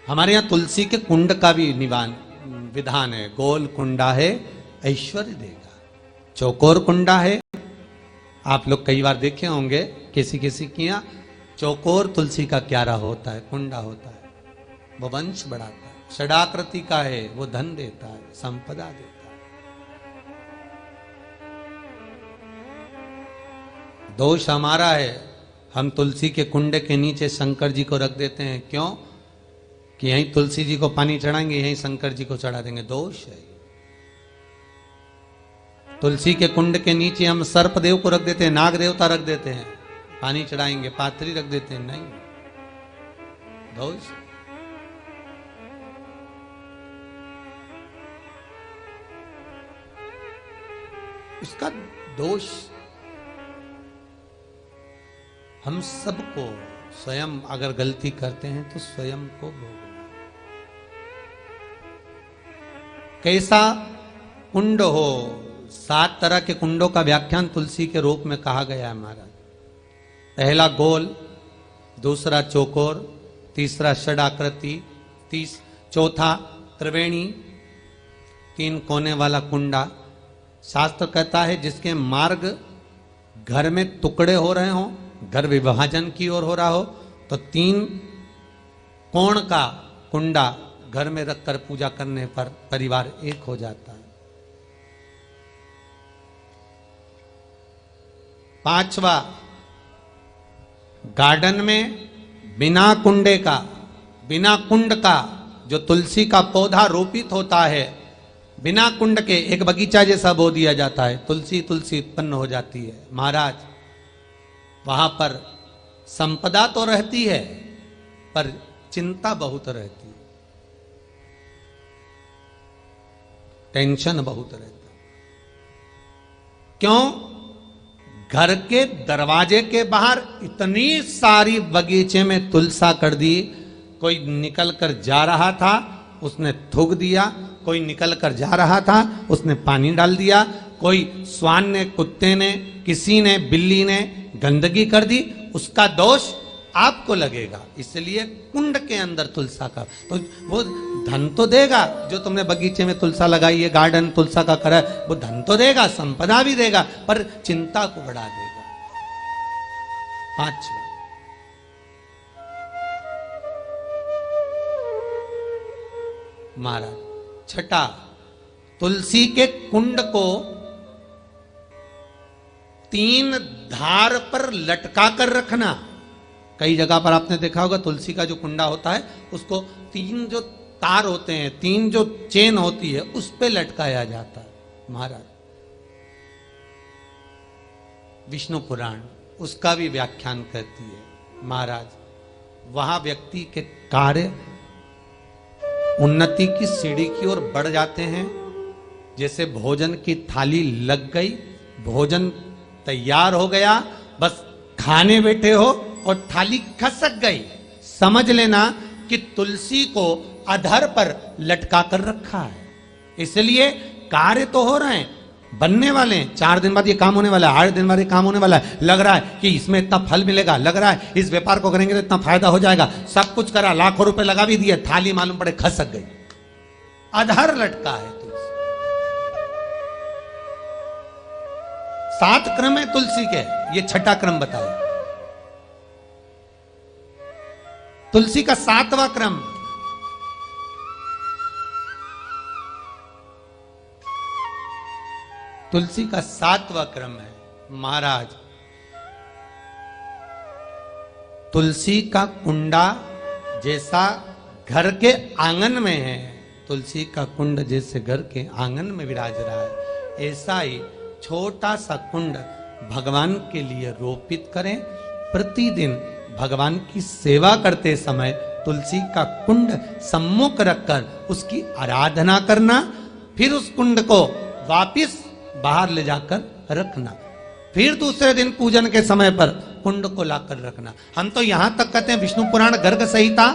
हमारे यहाँ तुलसी के कुंड का भी विधान है। गोल कुंडा है ऐश्वर्य देगा, चौकोर कुंडा है। आप लोग कई बार देखे होंगे किसी किसी के यहाँ चौकोर तुलसी का क्यारा होता है, कुंडा होता है, वो वंश बढ़ाता है। षडाकृति का है, वो धन देता है, संपदा देता है। दोष हमारा है, हम तुलसी के कुंड के नीचे शंकर जी को रख देते हैं। क्यों? कि यहीं तुलसी जी को पानी चढ़ाएंगे, यहीं शंकर जी को चढ़ा देंगे। दोष है। तुलसी के कुंड के नीचे हम सर्पदेव को रख देते हैं, नाग देवता रख देते हैं, पानी चढ़ाएंगे, पात्री रख देते हैं, नहीं, दोष। इसका दोष हम सबको स्वयं अगर गलती करते हैं तो स्वयं को भोगना। कैसा कुंड हो, 7 तरह के कुंडों का व्याख्यान तुलसी के रूप में कहा गया है महाराज। पहला गोल, दूसरा चौकोर, तीसरा षडाकृति, चौथा त्रिवेणी, 3 कोने वाला कुंडा। शास्त्र कहता है जिसके मार्ग घर में टुकड़े हो रहे हों, घर विभाजन की ओर हो रहा हो, तो 3 कोण का कुंडा घर में रखकर पूजा करने पर परिवार एक हो जाता है। 5वां, गार्डन में बिना कुंडे का, बिना कुंड का जो तुलसी का पौधा रोपित होता है, बिना कुंड के एक बगीचा जैसा बो दिया जाता है, तुलसी तुलसी उत्पन्न हो जाती है। महाराज वहां पर संपदा तो रहती है पर चिंता बहुत रहती है, टेंशन बहुत रहता है। क्यों? घर के दरवाजे के बाहर इतनी सारी बगीचे में तुलसा कर दी। कोई निकल कर जा रहा था, उसने थूक दिया, कोई निकल कर जा रहा था, उसने पानी डाल दिया, कोई श्वान ने, कुत्ते ने, किसी ने, बिल्ली ने गंदगी कर दी, उसका दोष आपको लगेगा। इसलिए कुंड के अंदर तुलसा का, तो वो धन तो देगा, जो तुमने बगीचे में तुलसा लगाई है, गार्डन तुलसा का करा, वो धन तो देगा, संपदा भी देगा, पर चिंता को बढ़ा देगा। 5वां, महाराज 6, तुलसी के कुंड को 3 धार पर लटका कर रखना। कई जगह पर आपने देखा होगा तुलसी का जो कुंडा होता है उसको 3 जो तार होते हैं, 3 जो चेन होती है, उस पे लटकाया जाता है। महाराज विष्णु पुराण उसका भी व्याख्यान करती है। महाराज वहां व्यक्ति के कार्य उन्नति की सीढ़ी की ओर बढ़ जाते हैं। जैसे भोजन की थाली लग गई, भोजन तैयार हो गया, बस खाने बैठे हो और थाली खसक गई, समझ लेना कि तुलसी को अधर पर लटका कर रखा है। इसलिए कार्य तो हो रहे हैं, बनने वाले हैं, 4 दिन बाद ये काम होने वाला है, 8 दिन बाद ये काम होने वाला है, लग रहा है कि इसमें इतना फल मिलेगा, लग रहा है इस व्यापार को करेंगे तो इतना फायदा हो जाएगा, सब कुछ करा, लाखों रुपए लगा भी दिए, थाली मालूम पड़े खसक गई, अधर लटका है तुलसी। 7 क्रम है तुलसी के, ये 6ठा क्रम बताया। तुलसी का 7वां क्रम, तुलसी का 7वां क्रम है। महाराज तुलसी का कुंडा जैसा घर के आंगन में है, तुलसी का कुंड जैसे घर के आंगन में विराज रहा है, ऐसा ही छोटा सा कुंड भगवान के लिए रोपित करें। प्रतिदिन भगवान की सेवा करते समय तुलसी का कुंड सम्मुख रखकर उसकी आराधना करना, फिर उस कुंड को वापिस बाहर ले जाकर रखना, फिर दूसरे दिन पूजन के समय पर कुंड को लाकर रखना। हम तो यहां तक कहते हैं, विष्णु पुराण गर्ग संहिता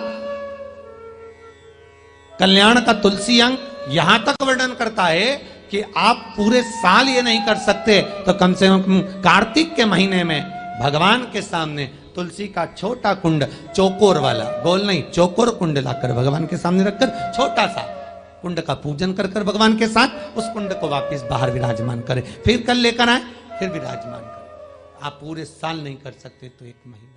कल्याण का तुलसी अंग यहां तक वर्णन करता है कि आप पूरे साल ये नहीं कर सकते तो कम से कम कार्तिक के महीने में भगवान के सामने तुलसी का छोटा कुंड, चौकोर वाला, गोल नहीं, चौकोर कुंड लाकर भगवान के सामने रखकर छोटा सा कुंड का पूजन कर कर भगवान के साथ उस कुंड को वापस बाहर विराजमान करें, फिर कल लेकर आए, फिर विराजमान करें। आप पूरे साल नहीं कर सकते तो एक महीना